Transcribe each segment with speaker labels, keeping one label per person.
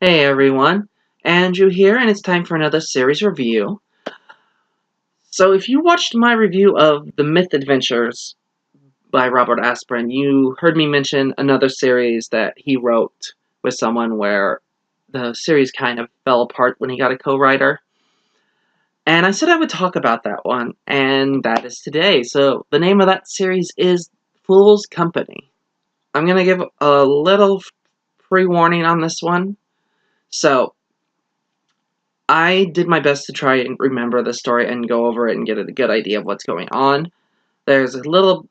Speaker 1: Hey everyone, Andrew here, and it's time for another series review. So if you watched my review of The Myth Adventures by Robert Asprin, you heard me mention another series that he wrote with someone where the series kind of fell apart when he got a co-writer. And I said I would talk about that one, and that is today. So the name of that series is Phule's Company. I'm going to give a little pre-warning on this one. So I did my best to try and remember the story and go over it and get a good idea of what's going on. There's a little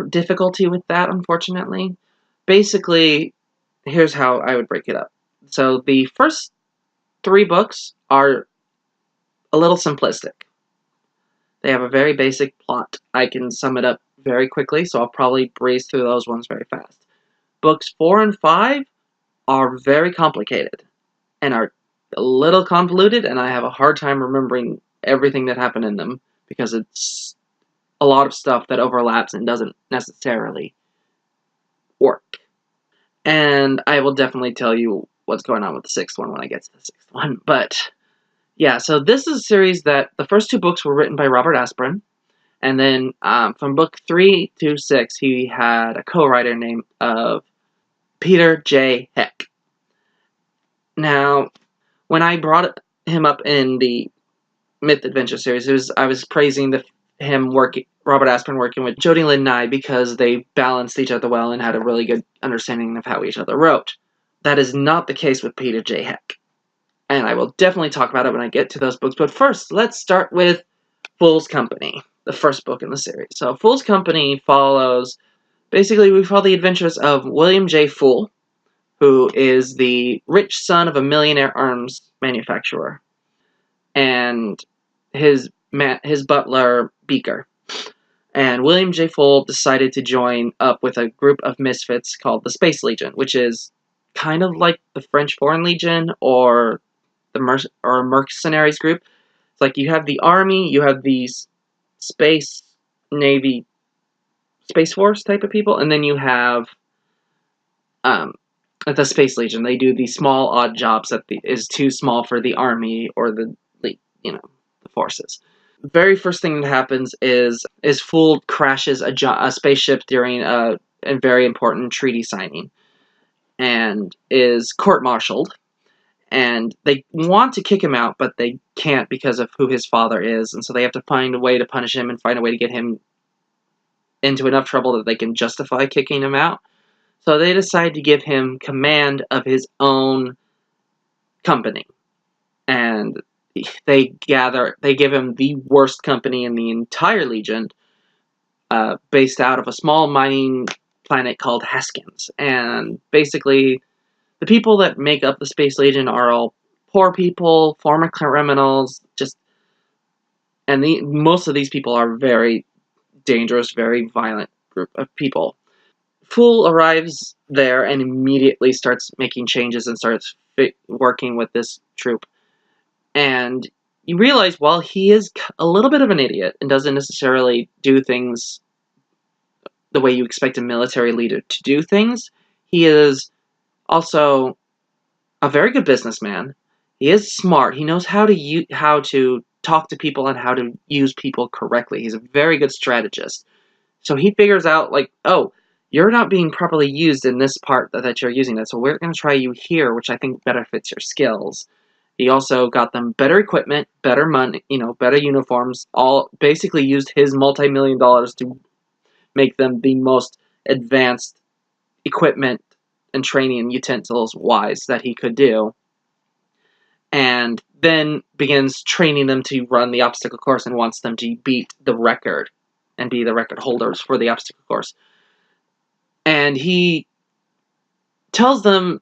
Speaker 1: difficulty with that, unfortunately. Basically, here's how I would break it up. So the first three books are a little simplistic. They have a very basic plot. I can sum it up very quickly, so I'll probably breeze through those ones very fast. Books 4 and 5 are very complicated and are a little convoluted, and I have a hard time remembering everything that happened in them because it's a lot of stuff that overlaps and doesn't necessarily work. And I will definitely tell you what's going on with the sixth one when I get to the sixth one. But yeah, so this is a series that the first two books were written by Robert Asprin, and then from book 3 to 6, he had a co-writer named Peter J. Heck. Now, when I brought him up in the Myth Adventure series, I was praising Robert Asprin working with Jody Lynn Nye because they balanced each other well and had a really good understanding of how each other wrote. That is not the case with Peter J. Heck, and I will definitely talk about it when I get to those books. But first, let's start with Phule's Company, the first book in the series. So Phule's Company basically we follow the adventures of William J. Phule, who is the rich son of a millionaire arms manufacturer, and his butler Beaker. And William J. Phule decided to join up with a group of misfits called the Space Legion, which is kind of like the French Foreign Legion or a mercenaries group. It's like you have the army, you have these space navy, space force type of people, and then you have um, the Space Legion. They do the small odd jobs that is too small for the army or the the forces. Very first thing that happens is Phule crashes a spaceship during a very important treaty signing and is court-martialed. And they want to kick him out, but they can't because of who his father is, and so they have to find a way to punish him and find a way to get him into enough trouble that they can justify kicking him out. So they decide to give him command of his own company. And they give him the worst company in the entire Legion, based out of a small mining planet called Haskins. And basically, the people that make up the Space Legion are all poor people, former criminals, and most of these people are very dangerous, very violent group of people. Phule arrives there and immediately starts making changes and starts working with this troop. And you realize while he is a little bit of an idiot and doesn't necessarily do things the way you expect a military leader to do things, he is also a very good businessman. He is smart. He knows how to talk to people and how to use people correctly. He's a very good strategist. So he figures out, like, oh, you're not being properly used in this part that you're using it, so we're going to try you here, which I think better fits your skills. He also got them better equipment, better money, better uniforms, all basically used his multi-million dollars to make them the most advanced equipment and training and utensils wise that he could do. And then begins training them to run the obstacle course and wants them to beat the record and be the record holders for the obstacle course. And he tells them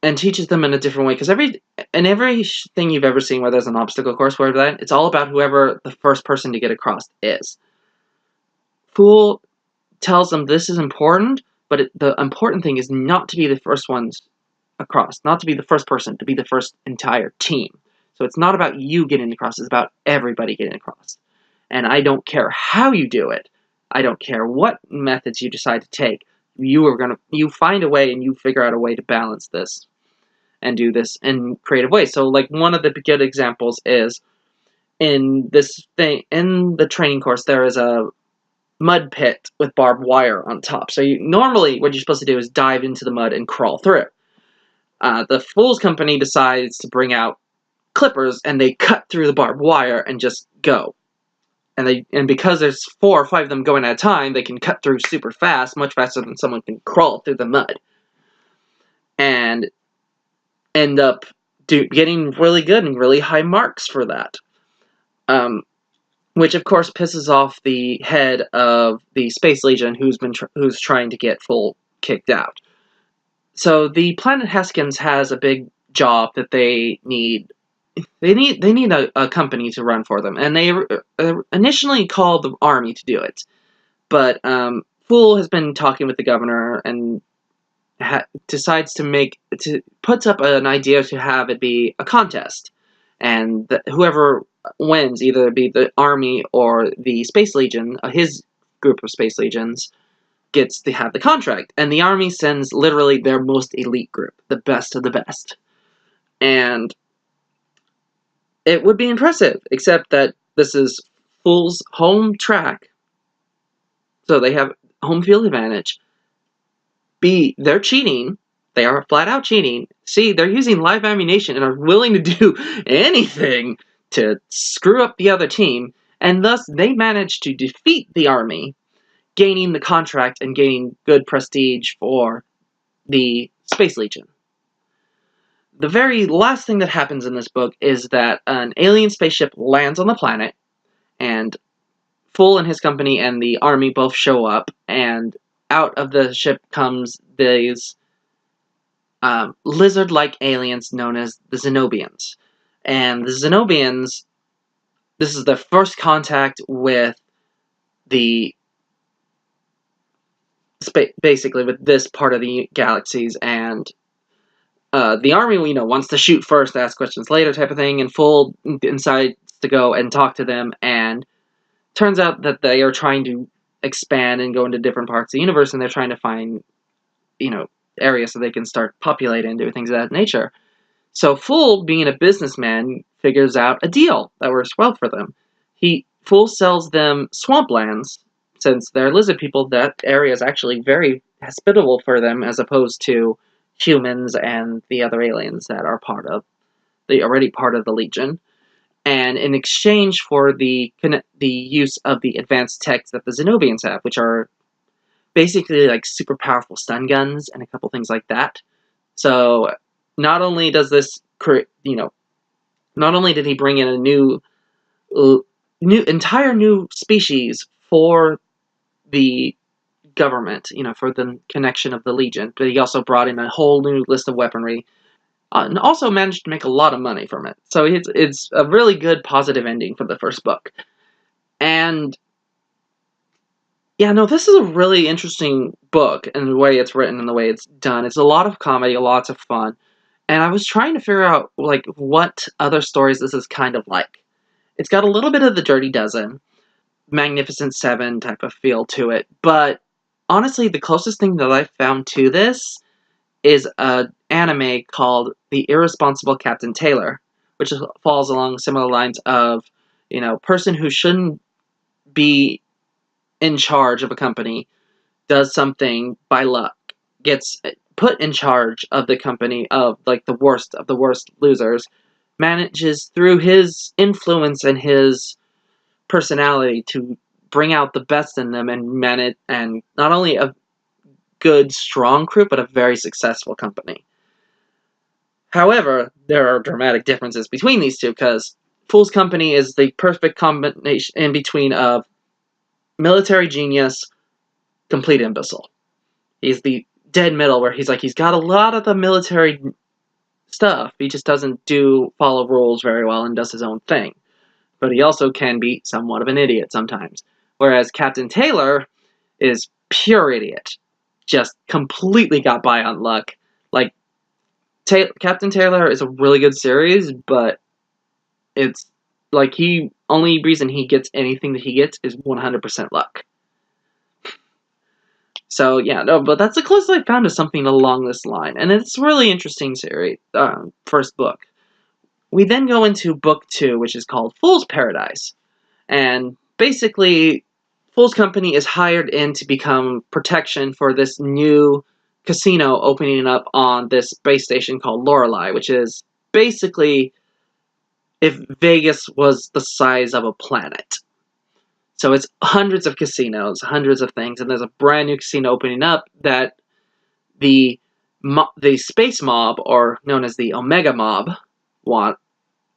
Speaker 1: and teaches them in a different way, because everything you've ever seen where there's an obstacle course, it's all about whoever the first person to get across is. Phule tells them this is important, but the important thing is not to be the first ones across, not to be the first person, to be the first entire team. So it's not about you getting across, it's about everybody getting across. And I don't care how you do it. I don't care what methods you decide to take. You find a way and you figure out a way to balance this. and do this in creative ways. So, like, one of the good examples is in the training course, there is a mud pit with barbed wire on top. So normally what you're supposed to do is dive into the mud and crawl through. The Phule's company decides to bring out clippers, and they cut through the barbed wire and just go. And because there's 4 or 5 of them going at a time, they can cut through super fast, much faster than someone can crawl through the mud. And end up getting really good and really high marks for that. Which of course pisses off the head of the Space Legion, who's trying to get Phule kicked out. So the planet Heskins has a big job that they need. They need a company to run for them, and they initially called the army to do it. But Phule has been talking with the governor and decides to puts up an idea to have it be a contest, and whoever wins, either it be the army or the Space Legion, his group of Space Legions, gets to have the contract. And the army sends literally their most elite group, the best of the best. And it would be impressive, except that this is Phule's home track, so they have home field advantage. B, they're cheating. They are flat out cheating. C, they're using live ammunition and are willing to do anything to screw up the other team, and thus they manage to defeat the army, gaining the contract and gaining good prestige for the Space Legion. The very last thing that happens in this book is that an alien spaceship lands on the planet, and Phule and his company and the army both show up, and out of the ship comes these lizard-like aliens known as the Xenobians. And the Xenobians, this is their first contact with basically with this part of the galaxies, and the army, wants to shoot first, ask questions later type of thing, and Phule decides to go and talk to them, and turns out that they are trying to expand and go into different parts of the universe, and they're trying to find, areas so they can start populating and do things of that nature. So Phule, being a businessman, figures out a deal that works well for them. Phule sells them swamplands. Since they're lizard people, that area is actually very hospitable for them, as opposed to humans and the other aliens that are already part of the Legion. And in exchange for the use of the advanced tech that the Xenobians have, which are basically like super powerful stun guns and a couple things like that. So not only does this not only did he bring in a entire new species for the government, for the connection of the Legion, but he also brought in a whole new list of weaponry, and also managed to make a lot of money from it. So it's a really good positive ending for the first book. And yeah, no, this is a really interesting book in the way it's written and the way it's done. It's a lot of comedy, lots of fun. And I was trying to figure out, like, what other stories this is kind of like. It's got a little bit of the Dirty Dozen, Magnificent Seven type of feel to it. But honestly, the closest thing that I found to this is an anime called The Irresponsible Captain Taylor, which falls along similar lines of, person who shouldn't be in charge of a company does something by luck, gets put in charge of the company of, like, the worst of the worst losers, manages through his influence and his personality to bring out the best in them and manage, and not only a good, strong crew, but a very successful company. However, there are dramatic differences between these two, because Phule's company is the perfect combination in between of military genius, complete imbecile. He's the dead middle, where he's got a lot of the military stuff, he just doesn't follow rules very well and does his own thing. But he also can be somewhat of an idiot sometimes. Whereas Captain Taylor is pure idiot. Just completely got by on luck. Like, Captain Taylor is a really good series, but it's like only reason he gets anything that he gets is 100% luck. So yeah, no, but that's the closest I found to something along this line, and it's a really interesting series. First book. We then go into book 2, which is called Fool's Paradise, and basically, Fool's company is hired in to become protection for this new casino opening up on this space station called Lorelei, which is basically if Vegas was the size of a planet. So it's hundreds of casinos, hundreds of things, and there's a brand new casino opening up that the space mob, or known as the Omega Mob, want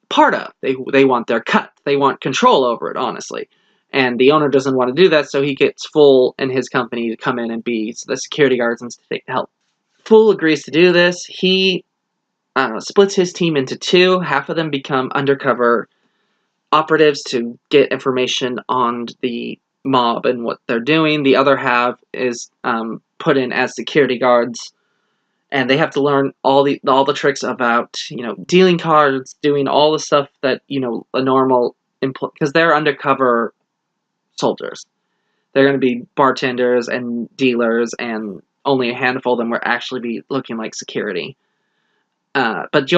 Speaker 1: part of. They want their cut. They want control over it, honestly. And the owner doesn't want to do that, so he gets Phule and his company to come in and be the security guards and to help. Phule agrees to do this. He splits his team into 2. Half of them become undercover operatives to get information on the mob and what they're doing. The other half is put in as security guards, and they have to learn all the tricks about dealing cards, doing all the stuff that a normal because they're undercover soldiers. They're going to be bartenders and dealers, and only a handful of them will actually be looking like security. But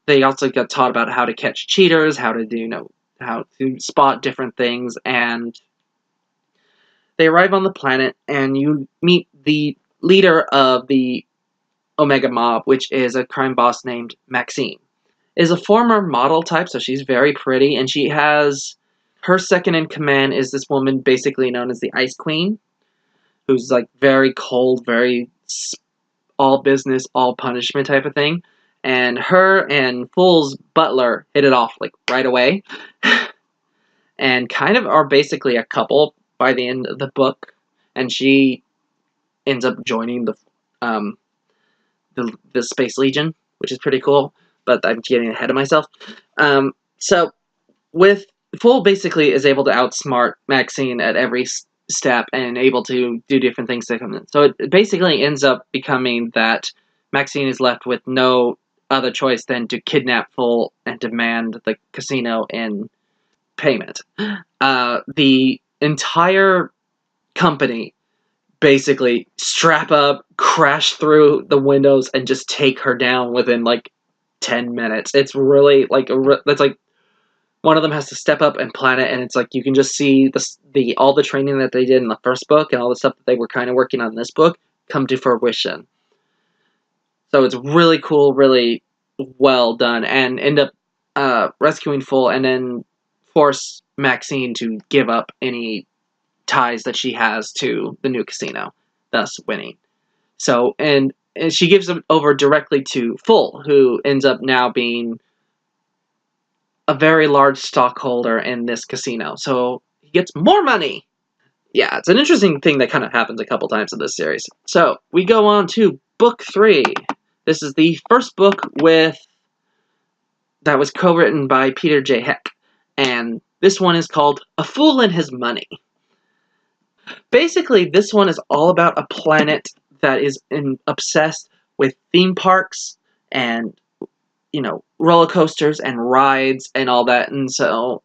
Speaker 1: they also get taught about how to catch cheaters, how to do how to spot different things, and they arrive on the planet, and you meet the leader of the Omega Mob, which is a crime boss named Maxine. Is a former model type, so she's very pretty, and she has her second in command is this woman basically known as the Ice Queen, who's like very cold, very all business, all punishment type of thing. And her and Fool's butler hit it off like right away, and kind of are basically a couple by the end of the book. And she ends up joining the Space Legion, which is pretty cool. But I'm getting ahead of myself. So with Phule basically is able to outsmart Maxine at every step and able to do different things to come in. So it basically ends up becoming that Maxine is left with no other choice than to kidnap Phule and demand the casino in payment. The entire company basically strap up, crash through the windows, and just take her down within like 10 minutes. It's really like that's like one of them has to step up and plan it, and it's like you can just see all the training that they did in the first book and all the stuff that they were kind of working on in this book come to fruition. So it's really cool, really well done, and end up rescuing Phule and then force Maxine to give up any ties that she has to the new casino, thus winning. So, and she gives them over directly to Phule, who ends up now being a very large stockholder in this casino. So he gets more money. Yeah, it's an interesting thing that kind of happens a couple times in this series. So we go on to book 3. This is the first book that was co-written by Peter J. Heck, and this one is called A Fool and His Money. Basically, this one is all about a planet that is obsessed with theme parks and roller coasters and rides and all that, and so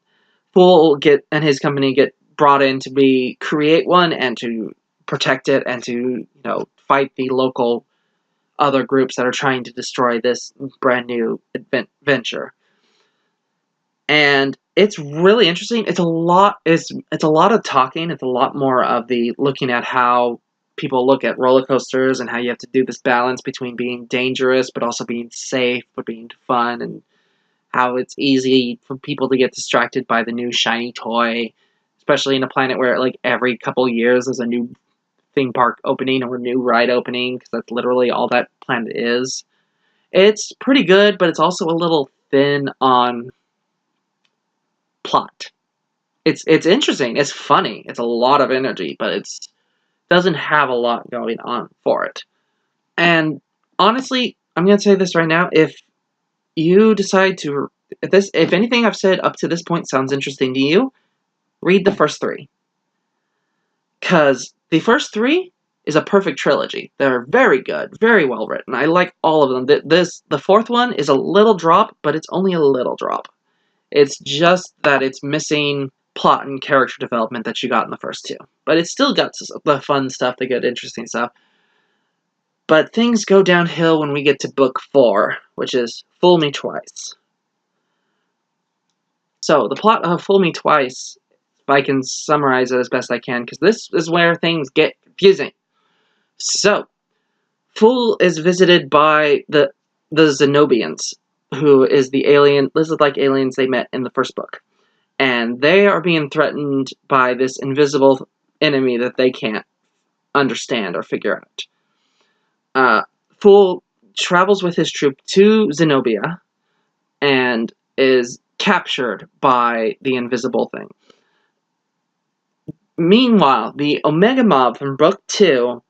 Speaker 1: Phule and his company get brought in to create one and to protect it and to fight the local other groups that are trying to destroy this brand new venture. And it's really interesting. It's a lot of talking. It's a lot more of the looking at how people look at roller coasters and how you have to do this balance between being dangerous but also being safe but being fun, and how it's easy for people to get distracted by the new shiny toy, especially in a planet where like every couple years there's a new theme park opening or a new ride opening, because that's literally all that planet is. It's pretty good, but it's also a little thin on plot. It's interesting. It's funny. It's a lot of energy, but it doesn't have a lot going on for it. And honestly, I'm going to say this right now. If you decide to, if anything I've said up to this point sounds interesting to you, read the first 3. Because the first 3 is a perfect trilogy. They're very good, very well written. I like all of them. The 4th one is a little drop, but it's only a little drop. It's just that it's missing plot and character development that you got in the first two. But it's still got the fun stuff, the good, interesting stuff. But things go downhill when we get to book 4, which is Fool Me Twice. So, the plot of Fool Me Twice, if I can summarize it as best I can, because this is where things get confusing. So, Phule is visited by the Zenobians, who is the alien. This is like aliens they met in the first book. And they are being threatened by this invisible enemy that they can't understand or figure out. Phule travels with his troop to Zenobia and is captured by the invisible thing. Meanwhile, the Omega Mob from Book 2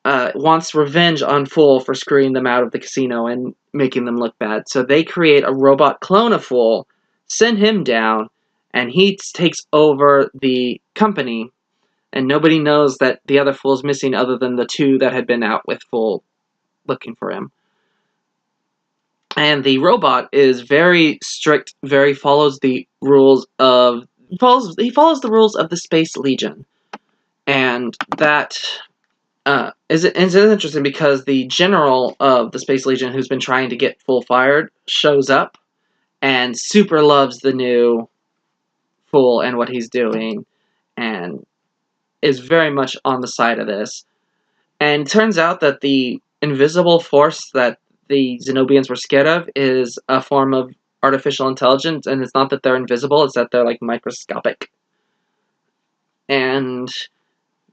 Speaker 1: wants revenge on Phule for screwing them out of the casino and making them look bad. So they create a robot clone of Phule, send him down, and he takes over the company, and nobody knows that the other Phule is missing other than the 2 that had been out with Phule looking for him. And the robot is very strict, follows the rules of he follows the rules of the Space Legion. And that is interesting because the general of the Space Legion, who's been trying to get Phule fired, shows up and super loves the new Phule and what he's doing, and is very much on the side of this. And it turns out that the invisible force that the Zenobians were scared of is a form of artificial intelligence, and it's not that they're invisible, it's that they're like microscopic. And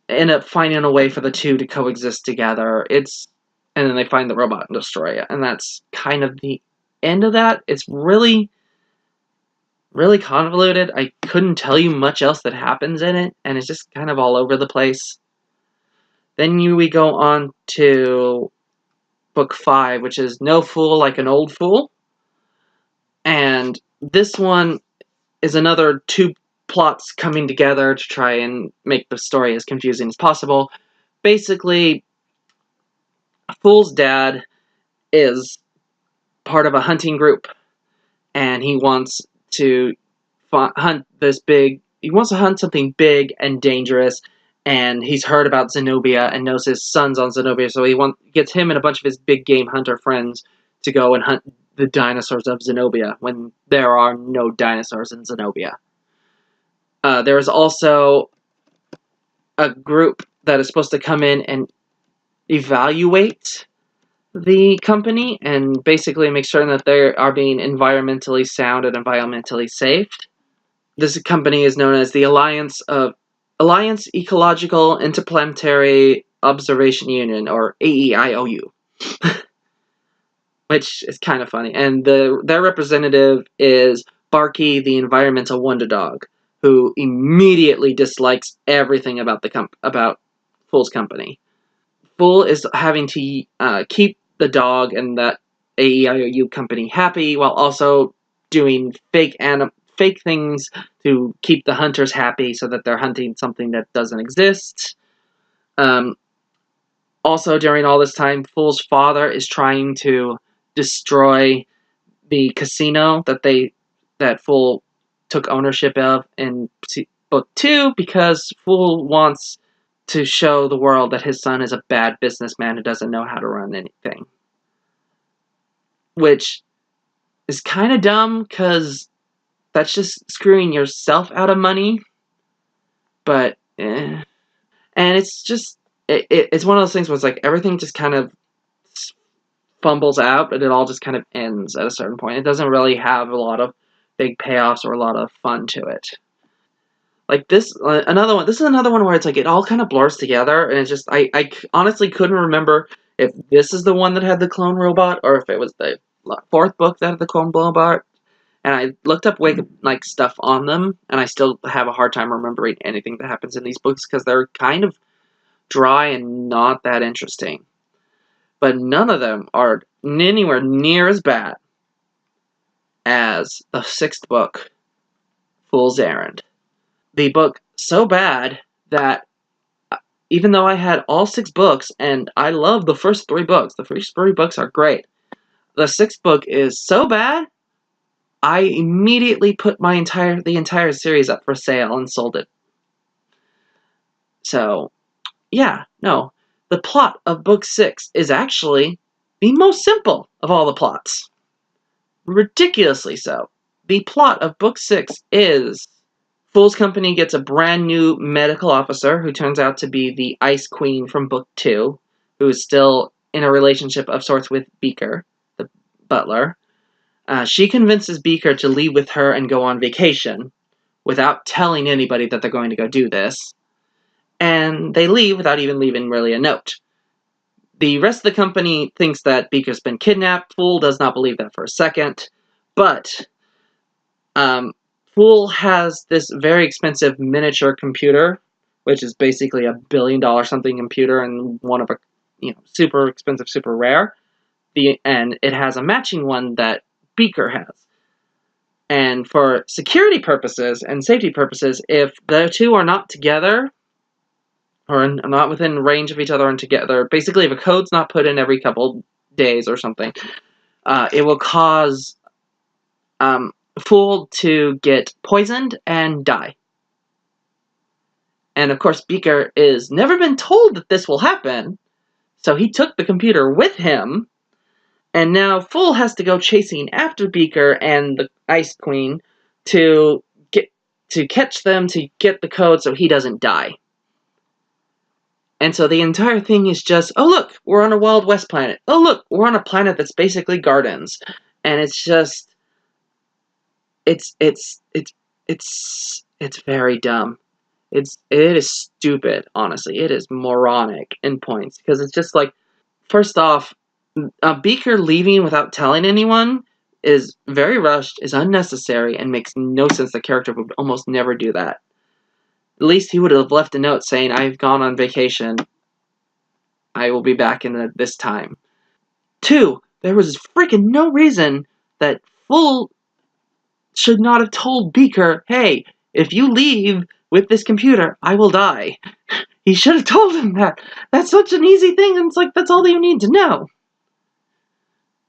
Speaker 1: end up finding a way for the 2 to coexist together. And then they find the robot and destroy it. And that's kind of the end of that. It's really, really convoluted. I couldn't tell you much else that happens in it, and it's just kind of all over the place. Then we go on to Book 5, which is No Fool Like an Old Fool. And this one is another 2 plots coming together to try and make the story as confusing as possible. Basically, Phule's dad is part of a hunting group, and he wants to hunt something big and dangerous, and he's heard about Zenobia and knows his son's on Zenobia, so he gets him and a bunch of his big game hunter friends to go and hunt the dinosaurs of Zenobia when there are no dinosaurs in Zenobia. There is also a group that is supposed to come in and evaluate the company and basically make sure that they are being environmentally sound and environmentally safe. This company is known as the Alliance Ecological Interplanetary Observation Union, or AEIOU, which is kind of funny. And their representative is Barky, the environmental wonder dog, who immediately dislikes everything about about Phule's company. Phule is having to keep the dog and that AEIOU company happy while also doing fake things to keep the hunters happy so that they're hunting something that doesn't exist. Also, during all this time, Phule's father is trying to destroy the casino that Phule took ownership of in Book 2 because Phule wants to show the world that his son is a bad businessman who doesn't know how to run anything. Which is kind of dumb, because that's just screwing yourself out of money. But, And it's just, it's one of those things where it's like everything just kind of fumbles out, but it all just kind of ends at a certain point. It doesn't really have a lot of big payoffs or a lot of fun to it. Like this is another one where it's like it all kind of blurs together, and it's just I honestly couldn't remember if this is the one that had the clone robot or if it was the 4th book that had the clone robot. And I looked up stuff on them, and I still have a hard time remembering anything that happens in these books because they're kind of dry and not that interesting. But none of them are anywhere near as bad as the 6th book, Fool's Errand. The book so bad that even though I had all 6 books, and I love the first 3 books, the first 3 books are great, the 6th book is so bad I immediately put the entire series up for sale and sold it. So, yeah, no. The plot of book 6 is actually the most simple of all the plots. Ridiculously so. The plot of book 6 is Phule's company gets a brand new medical officer who turns out to be the Ice Queen from book 2, who is still in a relationship of sorts with Beaker, the butler. She convinces Beaker to leave with her and go on vacation without telling anybody that they're going to go do this. And they leave without even leaving really a note. The rest of the company thinks that Beaker's been kidnapped. Phule does not believe that for a second. But Phule has this very expensive miniature computer, which is basically $1 billion something computer and one of a super expensive, super rare. And it has a matching one that Beaker has. And for security purposes and safety purposes, if the two are not together or not within range of each other and together, basically if a code's not put in every couple days or something, it will cause Phule to get poisoned and die. And of course, Beaker is never been told that this will happen, so he took the computer with him, and now Phule has to go chasing after Beaker and the Ice Queen to catch them to get the code so he doesn't die. And so the entire thing is just, oh look, we're on a Wild West planet. Oh look, we're on a planet that's basically gardens, and it's just, it's very dumb. It is stupid, honestly. It is moronic in points because it's just like, first off, Beaker leaving without telling anyone is very rushed, is unnecessary, and makes no sense. The character would almost never do that. At least he would have left a note saying, "I've gone on vacation. I will be back in this time." 2, there was freaking no reason that Phule should not have told Beaker, "Hey, if you leave with this computer, I will die." He should have told him that. That's such an easy thing, and it's like, that's all you need to know.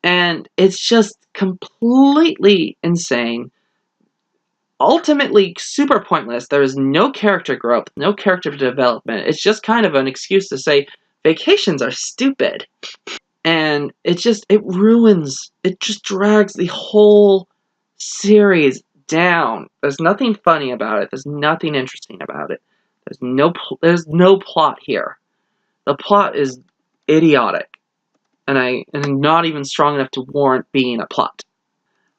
Speaker 1: And it's just completely insane. Ultimately, super pointless. There is no character growth, no character development. It's just kind of an excuse to say vacations are stupid. And it just drags the whole series down. There's nothing funny about it. There's nothing interesting about it. There's no plot here. The plot is idiotic, and not even strong enough to warrant being a plot.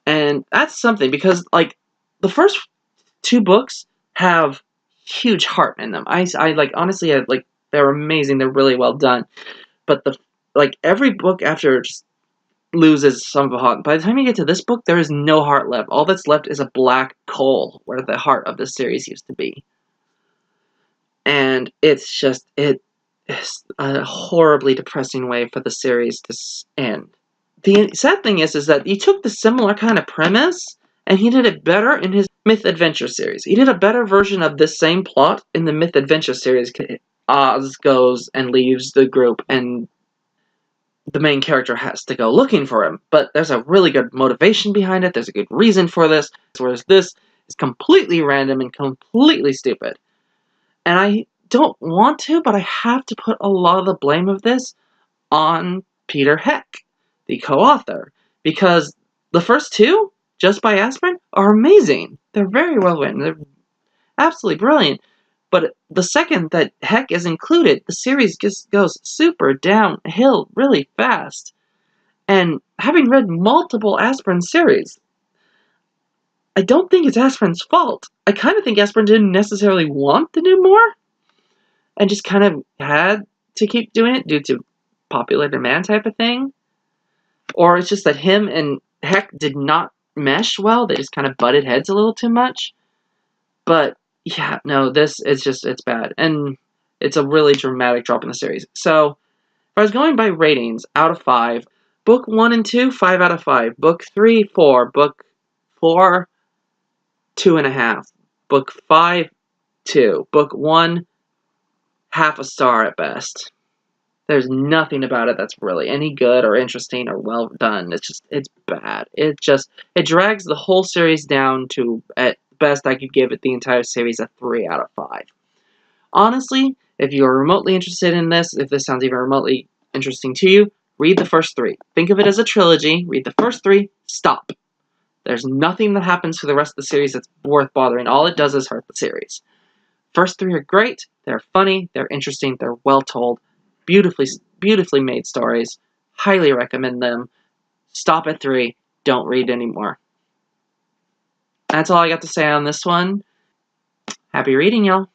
Speaker 1: And that's something, because like the first 2 books have huge heart in them. I like, honestly, they're amazing. They're really well done. But every book after just loses some of the heart. By the time you get to this book, there is no heart left. All that's left is a black coal where the heart of the series used to be. And it's just, it is a horribly depressing way for the series to end. The sad thing is that he took the similar kind of premise, and he did it better in his Myth Adventure series. He did a better version of this same plot in the Myth Adventure series. Oz goes and leaves the group, and the main character has to go looking for him. But there's a really good motivation behind it. There's a good reason for this. Whereas this is completely random and completely stupid. And I don't want to, but I have to put a lot of the blame of this on Peter Heck, the co-author. Because the first 2, Just by Aspirin, are amazing. They're very well written. They're absolutely brilliant. But the second that Heck is included, the series just goes super downhill really fast. And having read multiple Aspirin series, I don't think it's Aspirin's fault. I kind of think Aspirin didn't necessarily want to do more, and just kind of had to keep doing it due to popular demand type of thing. Or it's just that him and Heck did not mesh well. They just kind of butted heads a little too much. But yeah, no, this is just, it's bad. And it's a really dramatic drop in the series. So if I was going by ratings out of 5, book 1 and 2, 5 out of 5. Book 3, 4. Book 4, 2.5. Book 5, 2. Book 1, half a star at best. There's nothing about it that's really any good or interesting or well done. It's bad. It drags the whole series down to, at best, I could give it the entire series a 3 out of 5. Honestly, if you're remotely interested in this, if this sounds even remotely interesting to you, read the first 3. Think of it as a trilogy. Read the first 3, stop. There's nothing that happens for the rest of the series that's worth bothering. All it does is hurt the series. First 3 are great. They're funny. They're interesting. They're well told. Beautifully made stories. Highly recommend them. Stop at 3. Don't read anymore. That's all I got to say on this one. Happy reading, y'all.